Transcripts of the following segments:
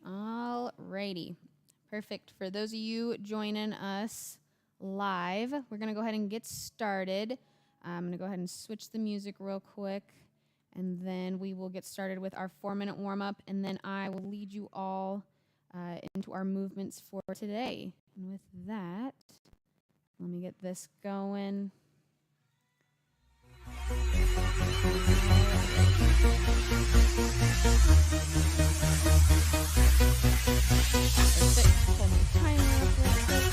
Alrighty. Perfect. For those of you joining us live. We're going to go ahead and get started. I'm going to go ahead and switch the music real quick, and then we will get started with our 4-minute warm-up, and then I will lead you all into our movements for today. And with that, let me get this going. Pull my timer up real quick.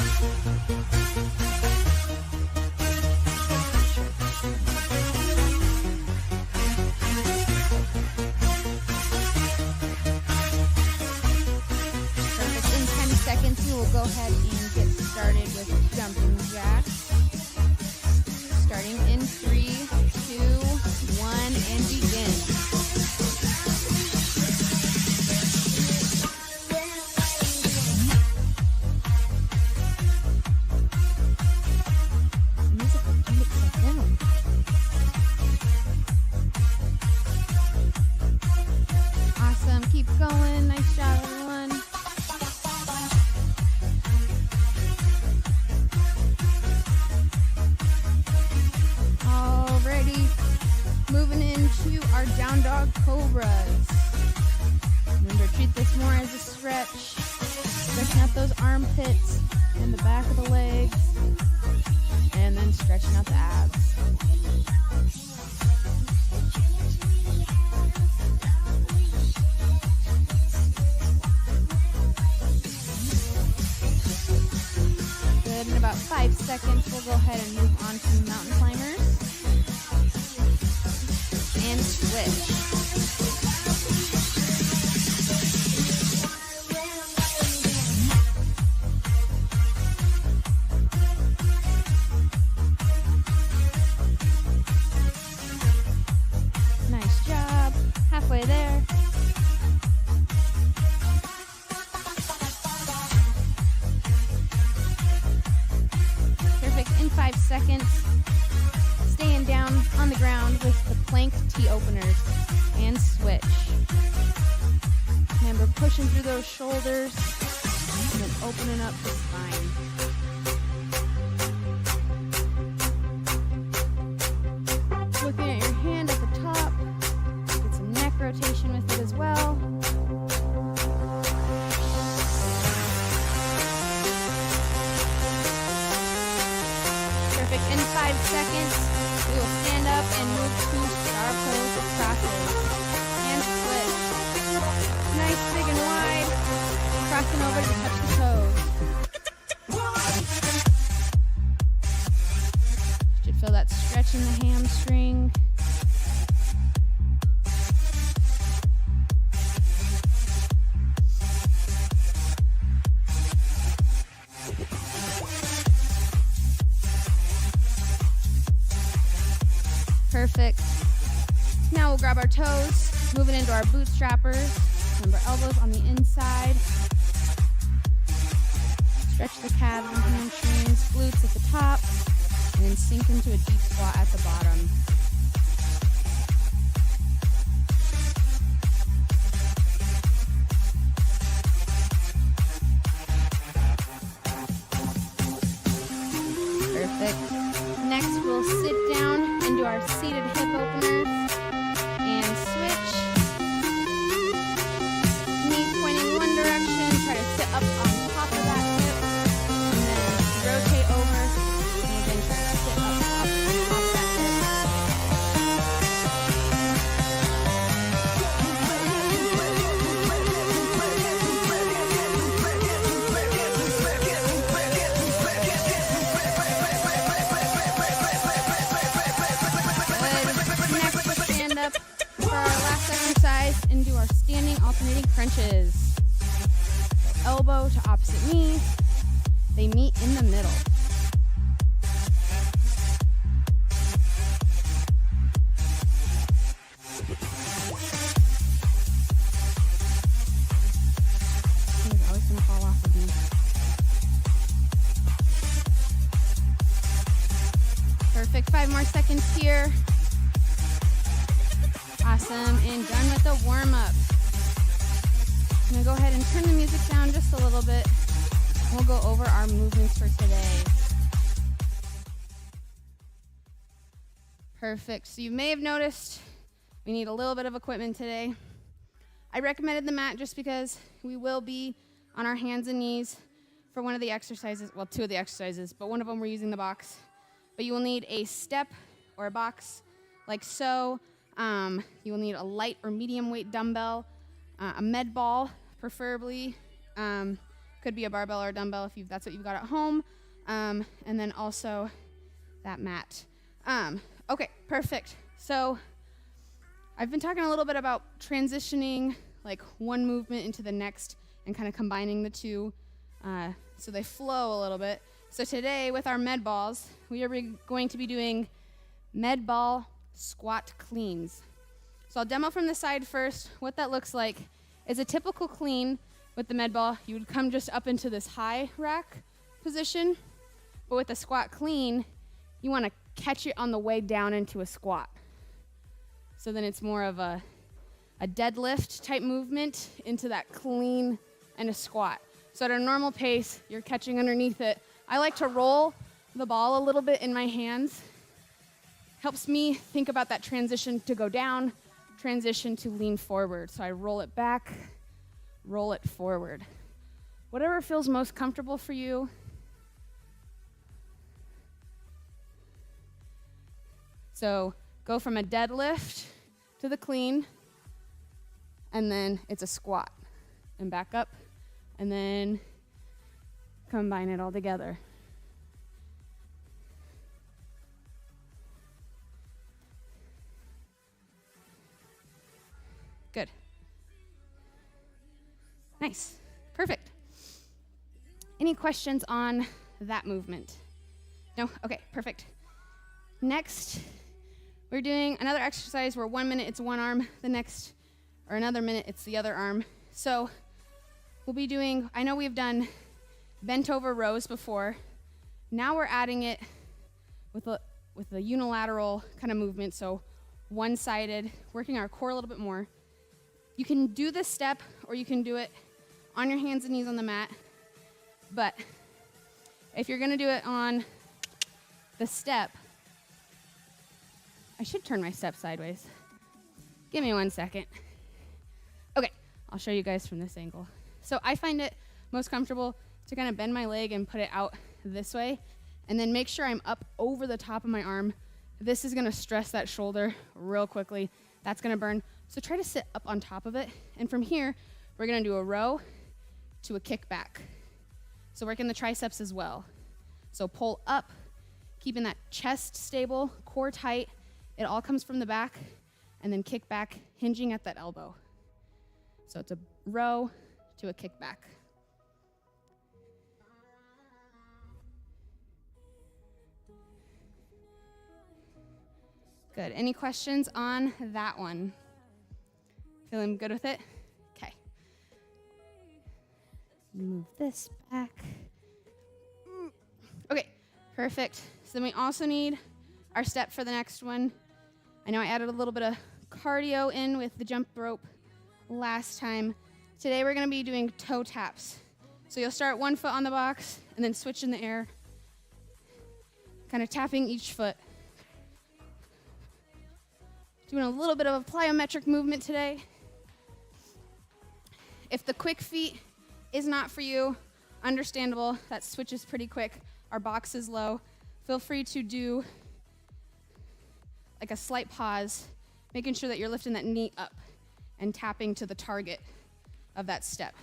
Perfect. In 10 seconds, we will go ahead and get started with jumping jacks. Starting in 3, 2, 1, and begin. Awesome. Keep going. Nice job, everyone. Alrighty. Moving into our down dog cobras. Remember, treat this more as a stretch. Stretching out those armpits and the back of the legs. And then stretching out the abs. Good. In about 5 seconds, we'll go ahead and move on to mountain climbers. And switch. Nice job. Halfway there. Perfect. In 5 seconds, staying down on the ground with the plank T-openers and switch. Remember, pushing through those shoulders and then opening up the spine. Looking at your hand at the top, get some neck rotation with it as well. Perfect. In 5 seconds, we will stand up and move to star pose with crosses. And switch. Nice, big and wide. Crossing over to touch the toes. Should feel that stretch in the hamstring. Perfect. Now we'll grab our toes, moving into our bootstrappers. Remember, elbows on the inside. Stretch the calves and hamstrings, glutes at the top, and then sink into a deep squat at the bottom. Perfect. Next, we'll sit down and do our seated hip opener and switch. Knees pointing one direction, try to sit up on top of that hip, and then rotate over, and again try to sit up on top of that hip. Up for our last exercise and do our standing alternating crunches. So elbow to opposite knee. They meet in the middle. Things are always going to fall off of me. Perfect. 5 more seconds here. Awesome, and done with the warm-up. I'm going to go ahead and turn the music down just a little bit. We'll go over our movements for today. Perfect. So you may have noticed we need a little bit of equipment today. I recommended the mat just because we will be on our hands and knees for one of the exercises, well, two of the exercises, but one of them we're using the box. But you will need a step or a box like so. You will need a light or medium weight dumbbell, a med ball, preferably. Could be a barbell or a dumbbell if that's what you've got at home. And then also that mat. Okay, perfect. So I've been talking a little bit about transitioning like one movement into the next and kind of combining the two so they flow a little bit. So today with our med balls, we are going to be doing med ball squat cleans. So I'll demo from the side first. What that looks like is a typical clean with the med ball. You would come just up into this high rack position, but with the squat clean, you want to catch it on the way down into a squat. So then it's more of a deadlift type movement into that clean and a squat. So at a normal pace, you're catching underneath it. I like to roll the ball a little bit in my hands. Helps me think about that transition to go down, transition to lean forward. So I roll it back, roll it forward. Whatever feels most comfortable for you. So go from a deadlift to the clean, and then it's a squat, and back up, and then combine it all together. Good. Nice. Perfect. Any questions on that movement? No? Okay, perfect. Next, we're doing another exercise where 1 minute it's one arm, the next, or another minute it's the other arm. So we'll be doing, I know we've done bent over rows before. Now we're adding it with a unilateral kind of movement, so one-sided, working our core a little bit more. You can do this step, or you can do it on your hands and knees on the mat. But if you're gonna do it on the step, I should turn my step sideways. Give me 1 second. Okay, I'll show you guys from this angle. So I find it most comfortable to kind of bend my leg and put it out this way, and then make sure I'm up over the top of my arm. This is gonna stress that shoulder real quickly. That's gonna burn. So try to sit up on top of it. And from here, we're gonna do a row to a kickback. So working the triceps as well. So pull up, keeping that chest stable, core tight. It all comes from the back, and then kick back, hinging at that elbow. So it's a row to a kickback. Good. Any questions on that one? Feeling good with it? Okay. Move this back. Okay, perfect. So then we also need our step for the next one. I know I added a little bit of cardio in with the jump rope last time. Today we're gonna be doing toe taps. So you'll start one foot on the box and then switch in the air, kind of tapping each foot. Doing a little bit of a plyometric movement today. If the quick feet is not for you, understandable, that switch is pretty quick. Our box is low. Feel free to do like a slight pause, making sure that you're lifting that knee up and tapping to the target of that step.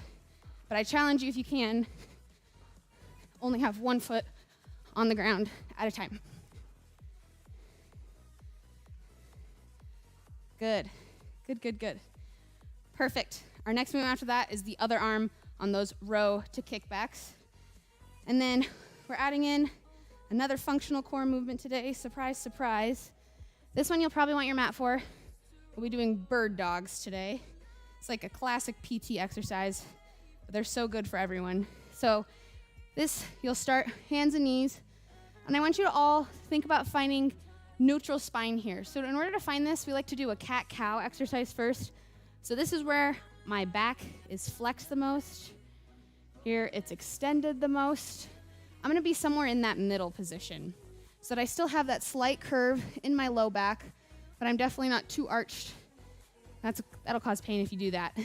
But I challenge you, if you can, only have one foot on the ground at a time. Good, good, good, good. Perfect. Our next move after that is the other arm on those row to kickbacks. And then we're adding in another functional core movement today. Surprise, surprise. This one you'll probably want your mat for. We'll be doing bird dogs today. It's like a classic PT exercise, but they're so good for everyone. So this, you'll start hands and knees. And I want you to all think about finding neutral spine here. So in order to find this, we like to do a cat-cow exercise first. So this is where my back is flexed the most. Here it's extended the most. I'm gonna be somewhere in that middle position. so that I still have that slight curve in my low back, but I'm definitely not too arched. That'll cause pain if you do that.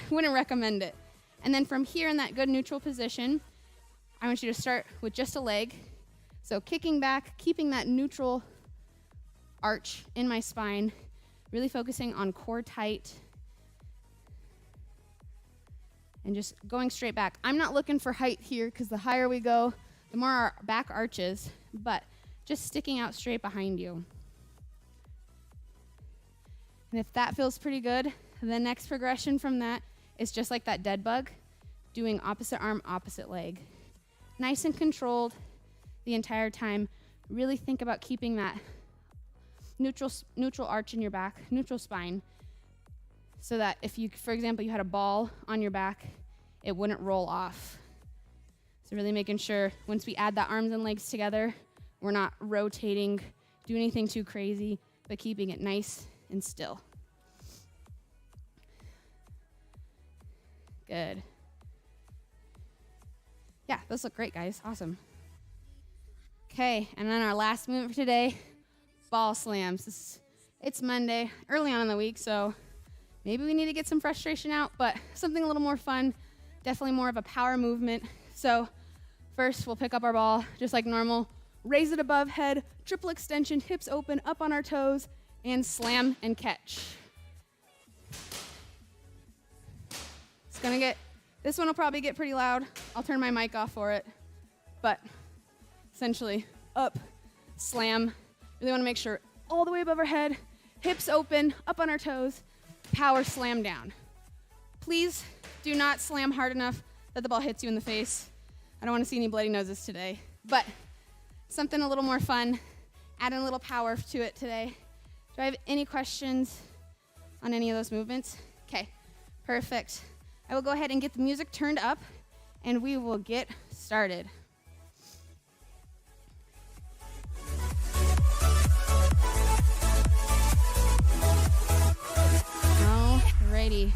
Wouldn't recommend it. And then from here in that good neutral position, I want you to start with just a leg. So kicking back, keeping that neutral arch in my spine, really focusing on core tight, and just going straight back. I'm not looking for height here because the higher we go, the more our back arches, but just sticking out straight behind you. And if that feels pretty good, the next progression from that is just like that dead bug, doing opposite arm, opposite leg. Nice and controlled the entire time. Really think about keeping that neutral arch in your back, neutral spine, so that if you, for example, you had a ball on your back, it wouldn't roll off. So really making sure once we add the arms and legs together, we're not rotating, do anything too crazy, but keeping it nice and still. Good. Yeah, those look great, guys. Awesome. Okay, and then our last movement for today, ball slams. It's Monday, early on in the week, so maybe we need to get some frustration out, but something a little more fun, definitely more of a power movement. So first, we'll pick up our ball just like normal, raise it above head, triple extension, hips open, up on our toes, and slam and catch. This one will probably get pretty loud. I'll turn my mic off for it. But essentially, up, slam. Really want to make sure all the way above our head, hips open, up on our toes, power slam down. Please do not slam hard enough that the ball hits you in the face. I don't want to see any bloody noses today. But something a little more fun, add in a little power to it today. Do I have any questions on any of those movements? Okay, perfect. I will go ahead and get the music turned up, and we will get started. Alrighty.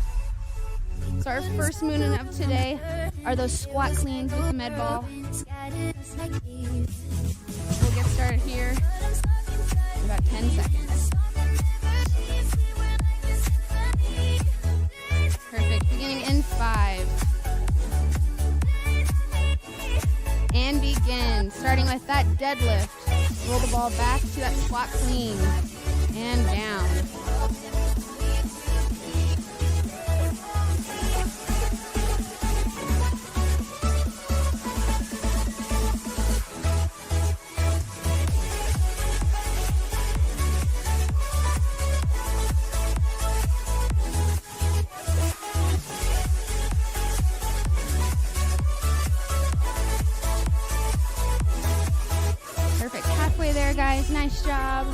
So our first movement of today are those squat cleans with the med ball. We'll get started here in about 10 seconds. Perfect. Beginning in 5. And begin. Starting with that deadlift. Roll the ball back to that squat clean. And down. Guys, nice job.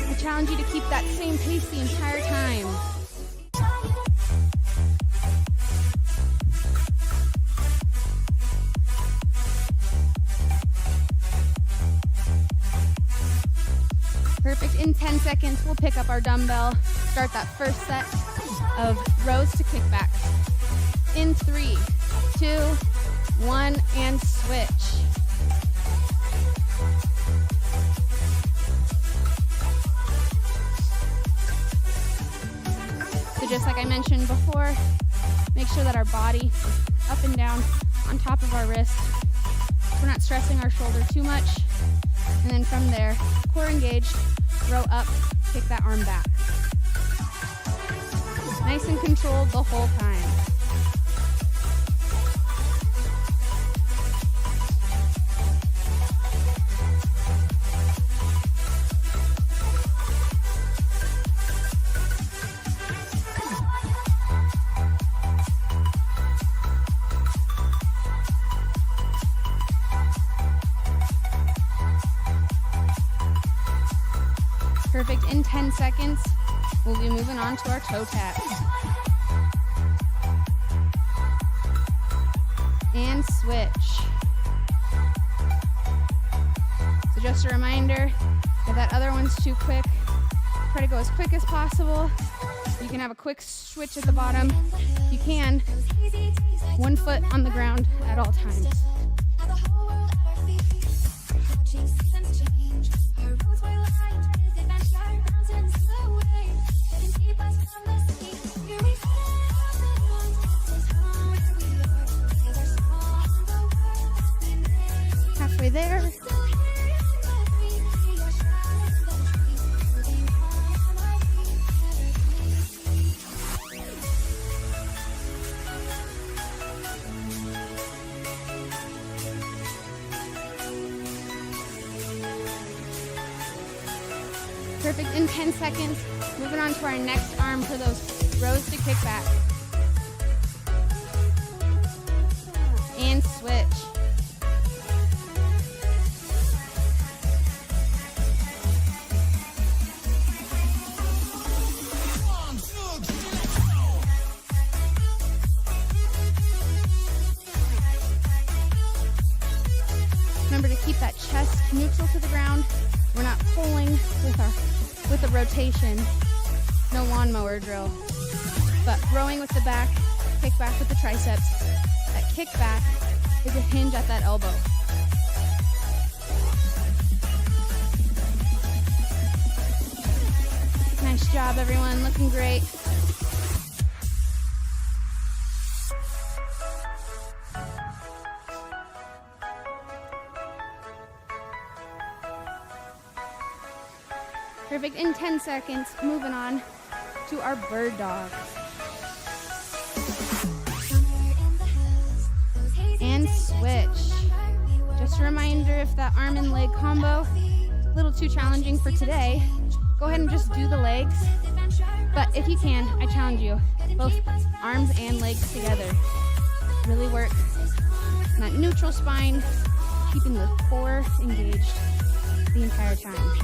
I challenge you to keep that same pace the entire time. Perfect. In 10 seconds, we'll pick up our dumbbell. Start that first set of rows to kickback. In 3, 2, 1, and switch. So just like I mentioned before, make sure that our body is up and down on top of our wrist. We're not stressing our shoulder too much. And then from there, core engaged, row up, kick that arm back. Nice and controlled the whole time. Perfect. In 10 seconds, we'll be moving on to our toe taps. And switch. So just a reminder, if that other one's too quick, try to go as quick as possible. You can have a quick switch at the bottom. You can, one foot on the ground at all times. Halfway there. Perfect in 10 seconds. Moving on to our next arm for those rows to kick back. And switch. Remember to keep that chest neutral to the ground. We're not pulling with the rotation. No lawnmower drill. But rowing with the back, kick back with the triceps. That kick back is a hinge at that elbow. Nice job, everyone. Looking great. Perfect in 10 seconds. Moving on to our bird dog. And switch. Just a reminder, if that arm and leg combo a little too challenging for today, go ahead and just do the legs. But if you can, I challenge you, both arms and legs together. Really work on that neutral spine, keeping the core engaged the entire time.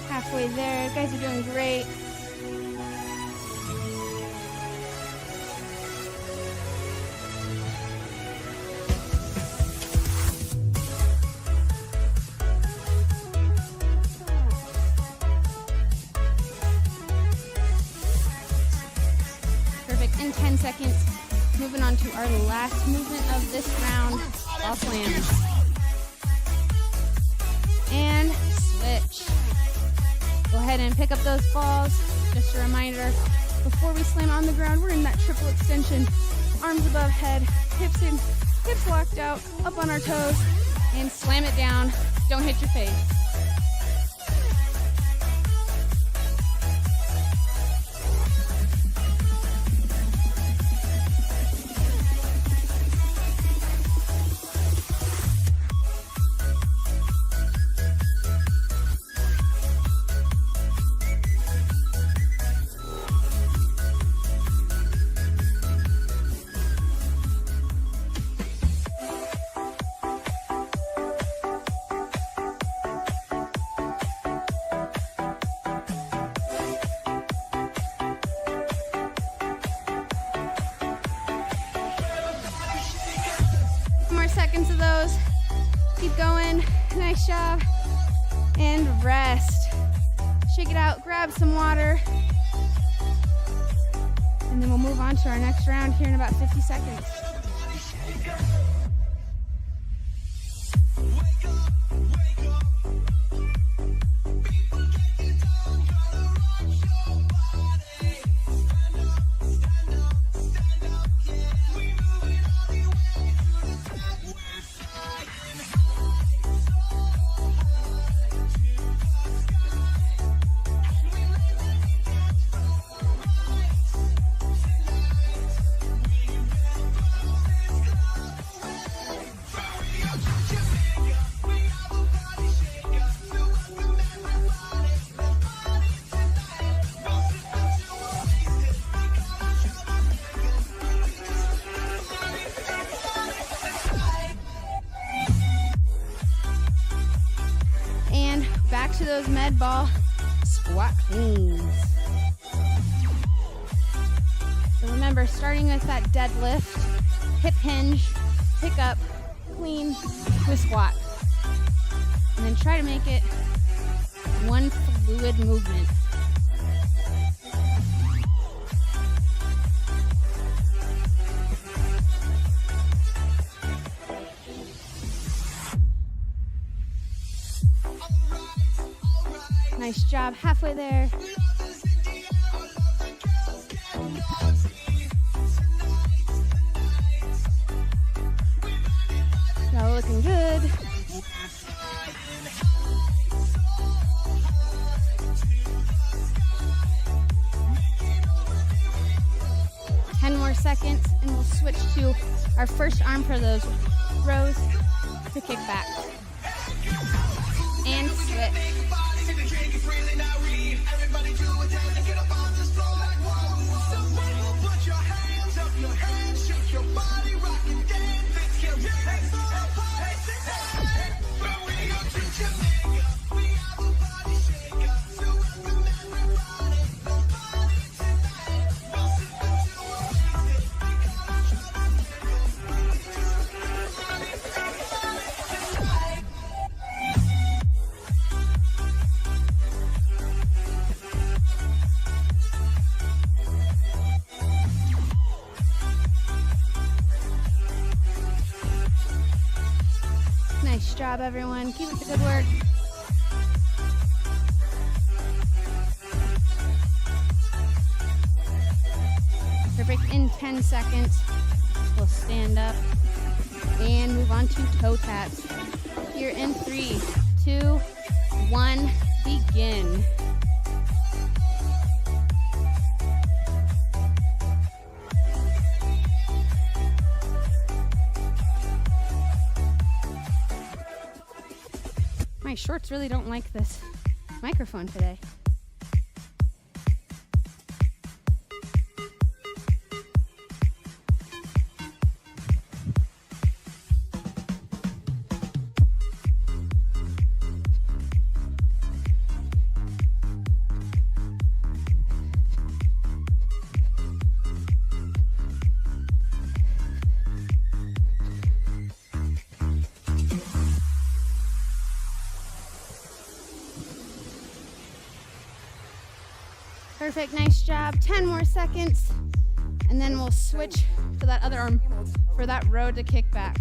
Halfway there. You guys are doing great. Perfect in 10 seconds. Moving on to our last movement of this round, ball slams. And switch. Go ahead and pick up those balls. Just a reminder, before we slam on the ground, we're in that triple extension. Arms above head, hips in, hips locked out, up on our toes, and slam it down. Don't hit your face. Seconds of those. Keep going. Nice job. And rest. Shake it out. Grab some water. And then we'll move on to our next round here in about 50 seconds. Back to those med ball squat cleans. So remember, starting with that deadlift, hip hinge, pick up, clean to a squat. And then try to make it one fluid movement. Nice job, halfway there. Y'all looking good. More seconds, and we'll switch to our first arm for those rows to kickback. And switch. Nice job, everyone. Keep up the good work. Perfect. In 10 seconds, we'll stand up and move on to toe taps. Here in 3, 2, 1, begin. My shorts really don't like this microphone today. Perfect, nice job. 10 more seconds, and then we'll switch to that other arm for that row to kickback.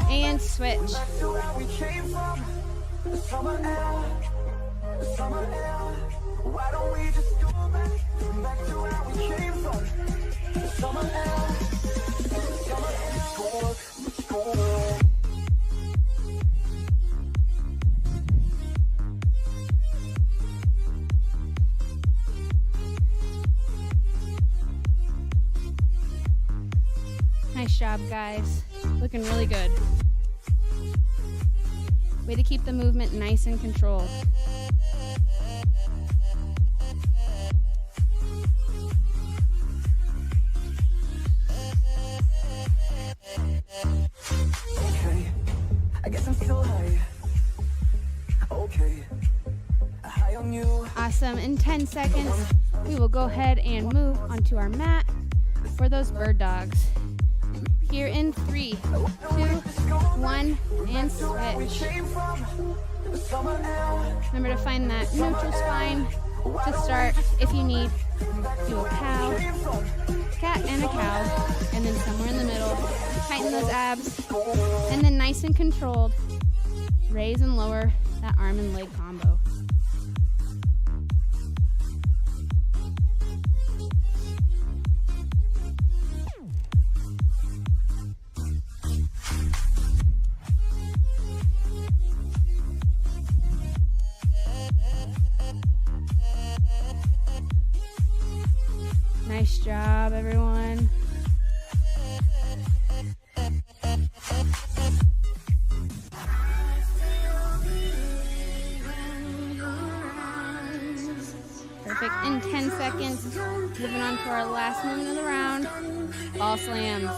And switch. Nice job, guys. Looking really good. Way to keep the movement nice and controlled. Okay, I guess I'm still high. Okay, high on you. Awesome. In 10 seconds, we will go ahead and move onto our mat for those bird dogs. Here in 3, 2, 1, and switch. Remember to find that neutral spine to start. If you need, do a cow, cat, and a cow, and then somewhere in the middle, tighten those abs, and then nice and controlled, raise and lower that arm and leg combo. Nice job, everyone. Perfect. In 10 seconds, moving on to our last movement of the round, ball slams.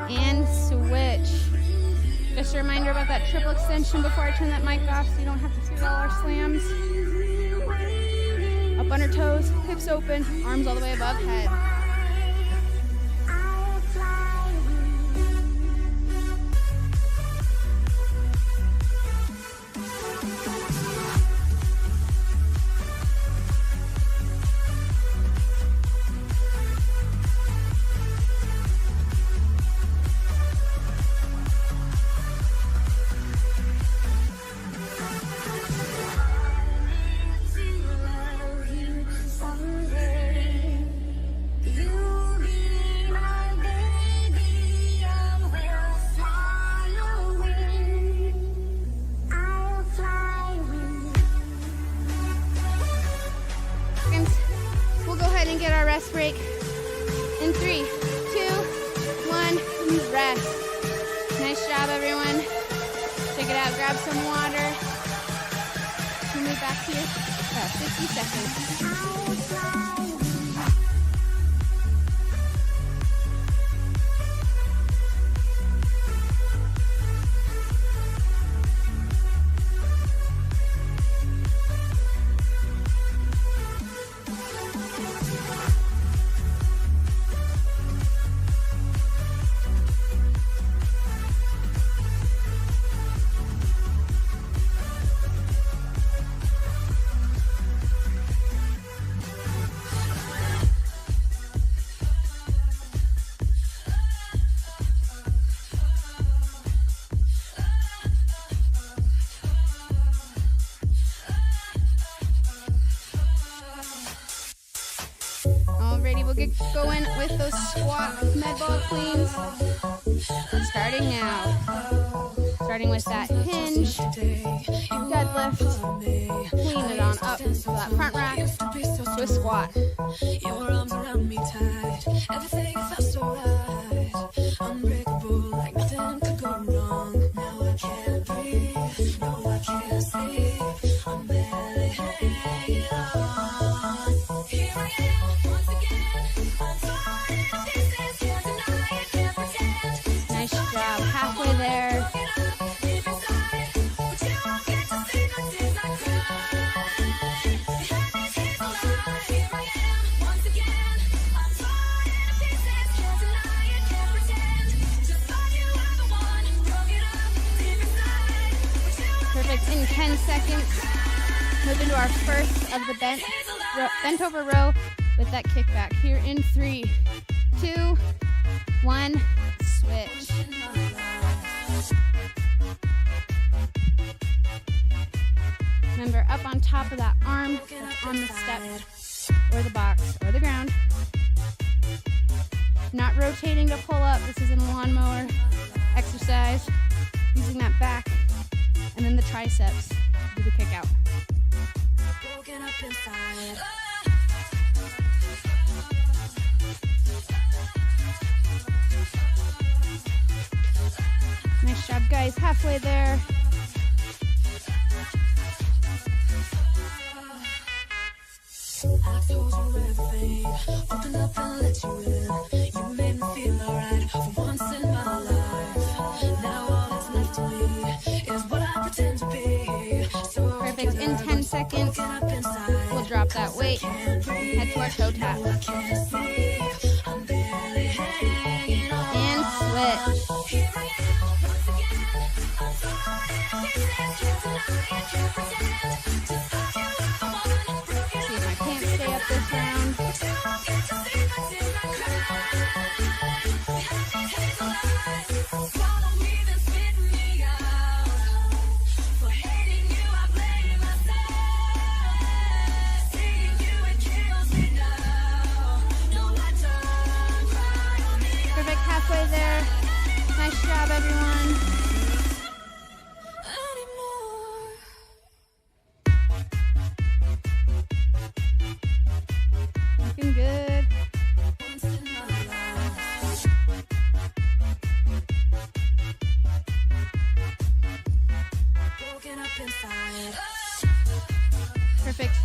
And switch. Just a reminder about that triple extension before I turn that mic off so you don't have to see all our slams. Up on her toes, hips open, arms all the way above head. Nice job, everyone. Check it out. Grab some water. We'll move back here. About 60 seconds. Alrighty, we'll get going with those squat med ball cleans. Starting now. Starting with that hinge, deadlift, clean it on up to that front rack, to a squat. Your arms around me tight, everything felt so right. Unbreakable, like nothing could go wrong. Now I can't breathe, no I can't sleep. I'm barely hanging on. Here I am, once again. I'm falling to pieces, can't deny it, can't pretend. Nice job, halfway there. Perfect. In 10 seconds, move into our first of the bent over row with that kickback. Here in 3, 2, 1, switch. Remember, up on top of that arm that's on the step or the box or the ground. Not rotating to pull up. This isn't a lawnmower exercise. Using that back and then the triceps to do the kick out. Broken up inside. Nice job, guys. Halfway there. I told you everything, open up and let you in. You made me feel alright for once in my life. Now all that's left of me is what I pretend to be. So Perfect. In 10 seconds, we'll drop that weight. Head to our toe tap. And switch. See if my pants stay up this round. Perfect, halfway there. Nice job, everyone. Looking good. Perfect.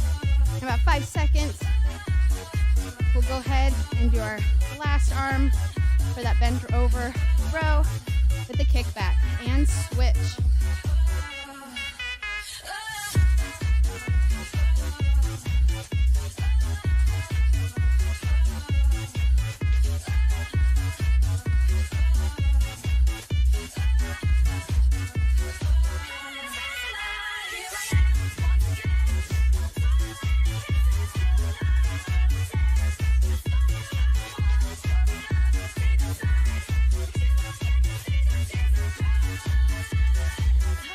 In about 5 seconds, we'll go ahead and do our last arm for that bent over row with the kickback and switch.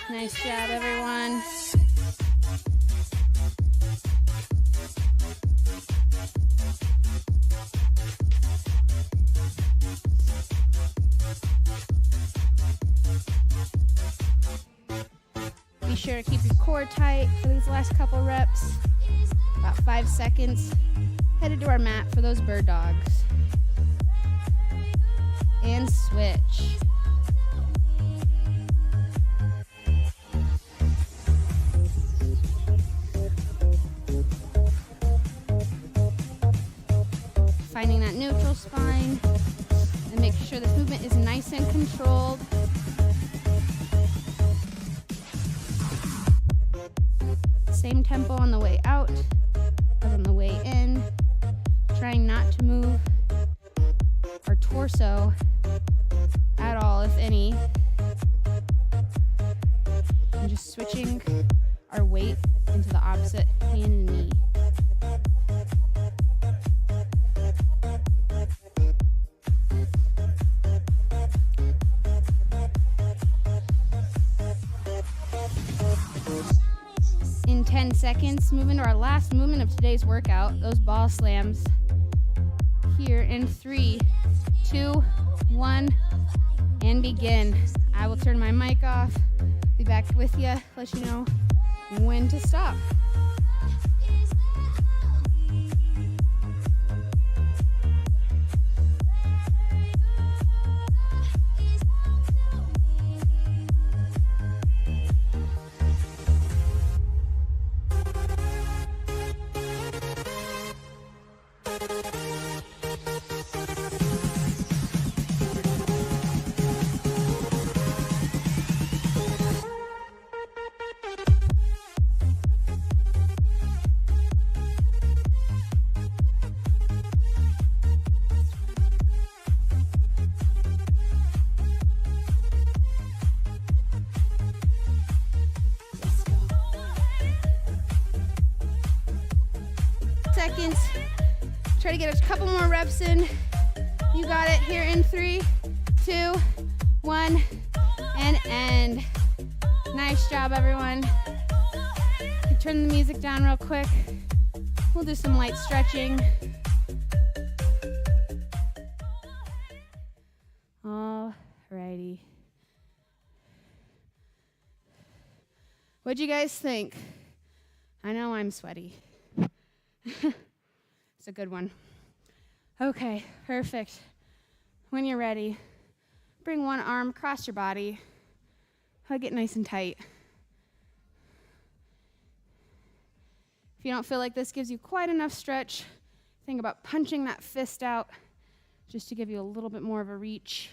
Nice job, everyone. Be sure to keep your core tight for these last couple reps. About 5 seconds. Headed to our mat for those bird dogs. And switch. same tempo on the way out as on the way in. Trying not to move our torso at all, if any. And just switching our weight into the opposite hand and knee. In 10 seconds, move into our last movement of today's workout, those ball slams. Here in 3, 2, 1, and begin. I will turn my mic off, be back with you, let you know when to stop. Seconds. Try to get a couple more reps in. You got it. Here in 3, 2, 1, and end. Nice job, everyone. Turn the music down real quick. We'll do some light stretching. Alrighty. What'd you guys think? I know I'm sweaty. It's a good one. Okay, perfect. When you're ready, bring one arm across your body. Hug it nice and tight. If you don't feel like this gives you quite enough stretch, think about punching that fist out just to give you a little bit more of a reach.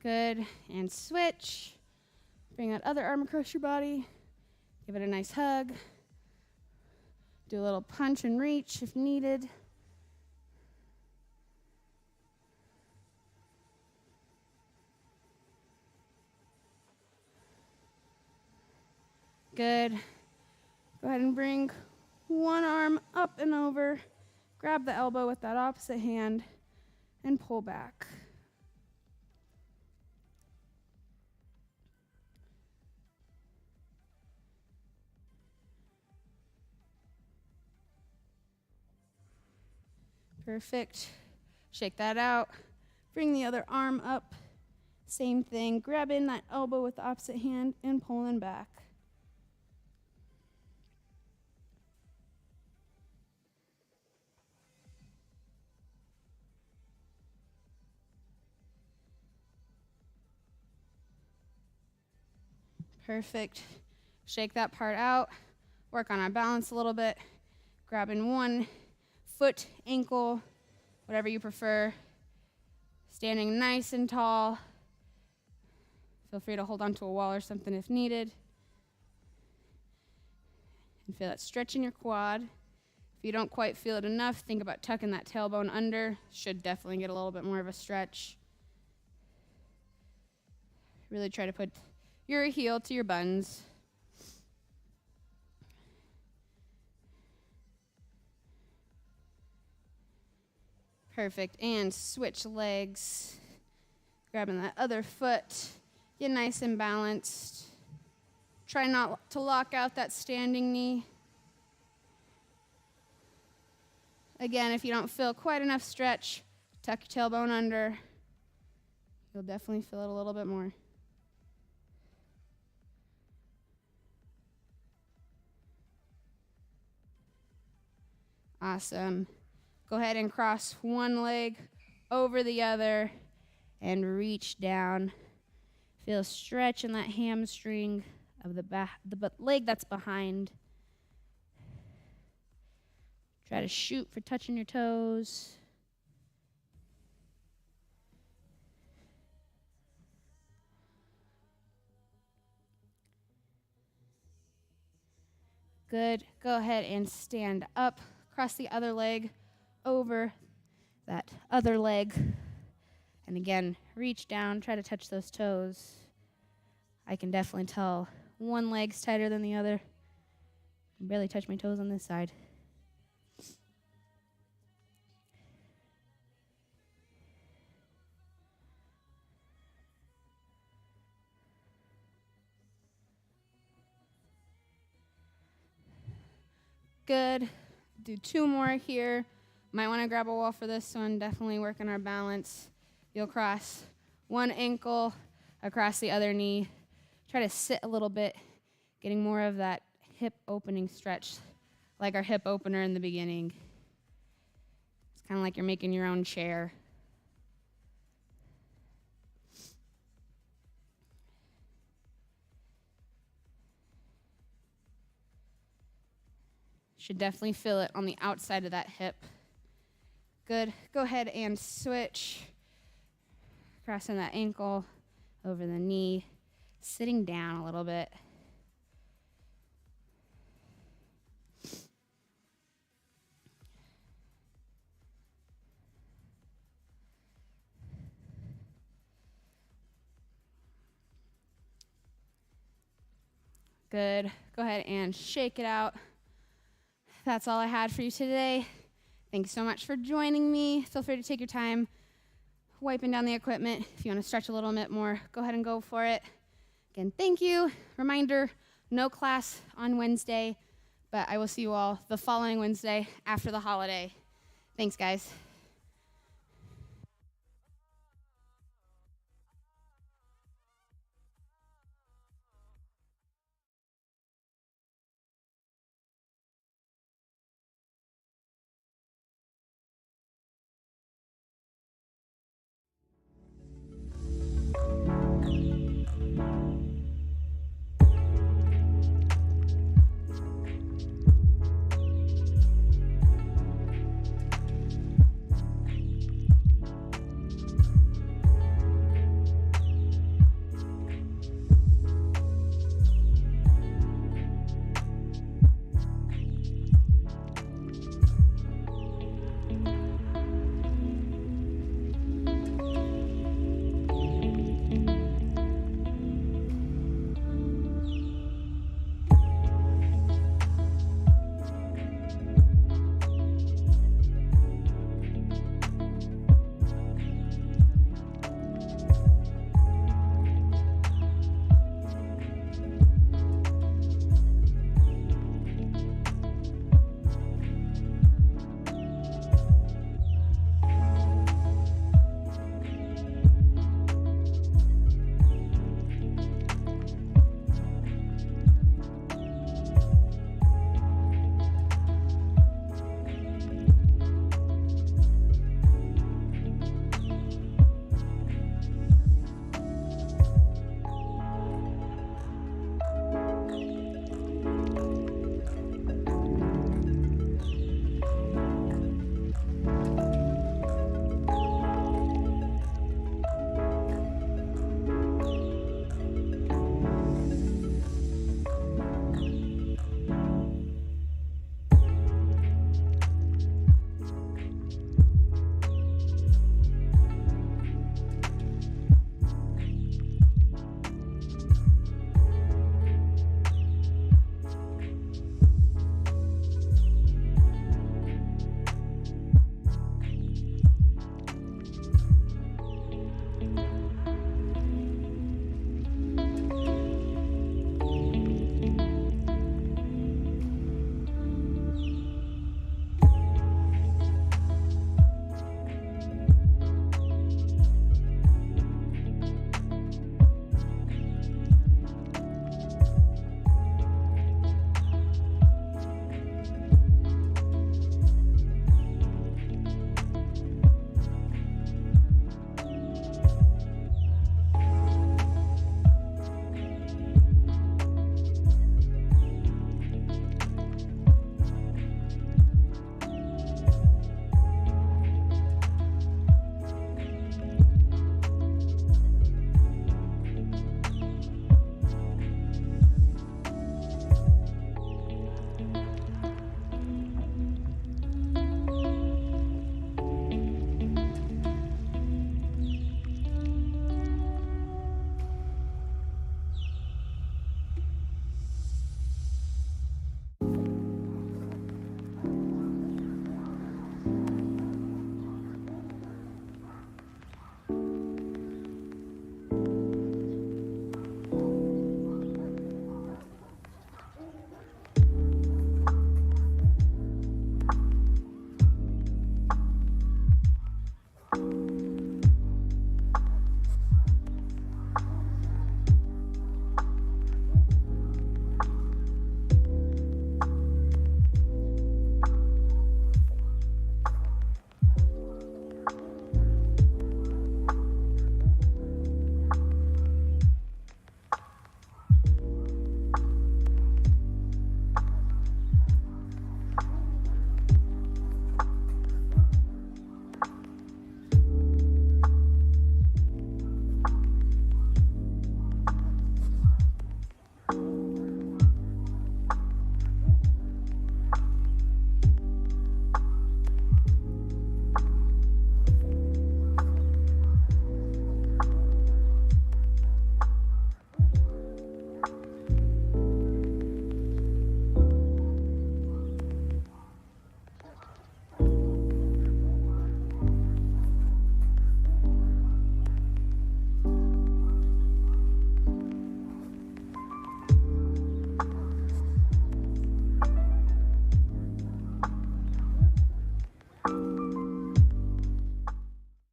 Good, and switch. Bring that other arm across your body. Give it a nice hug. Do a little punch and reach if needed. Good. Go ahead and bring one arm up and over. Grab the elbow with that opposite hand and pull back. Perfect. Shake that out. Bring the other arm up. Same thing. Grab in that elbow with the opposite hand and pulling back. Perfect. Shake that part out. Work on our balance a little bit. Grabbing one foot, ankle, whatever you prefer. Standing nice and tall. Feel free to hold onto a wall or something if needed. And feel that stretch in your quad. If you don't quite feel it enough, think about tucking that tailbone under. Should definitely get a little bit more of a stretch. Really try to put your heel to your buns. Perfect. And switch legs. Grabbing that other foot. Get nice and balanced. Try not to lock out that standing knee. Again, if you don't feel quite enough stretch, tuck your tailbone under. You'll definitely feel it a little bit more. Awesome. Go ahead and cross one leg over the other and reach down. Feel a stretch in that hamstring of the leg that's behind. Try to shoot for touching your toes. Good. Go ahead and stand up. Cross the other leg over that other leg. And again, reach down, try to touch those toes. I can definitely tell one leg's tighter than the other. I can barely touch my toes on this side. Good. Do 2 more here. Might want to grab a wall for this one. Definitely working our balance. You'll cross one ankle across the other knee. Try to sit a little bit, getting more of that hip opening stretch, like our hip opener in the beginning. It's kind of like you're making your own chair. Should definitely feel it on the outside of that hip. Good. Go ahead and switch. Crossing that ankle over the knee. Sitting down a little bit. Good. Go ahead and shake it out. That's all I had for you today. Thanks so much for joining me. Feel free to take your time wiping down the equipment. If you want to stretch a little bit more, go ahead and go for it. Again, thank you. Reminder, no class on Wednesday, but I will see you all the following Wednesday after the holiday. Thanks, guys.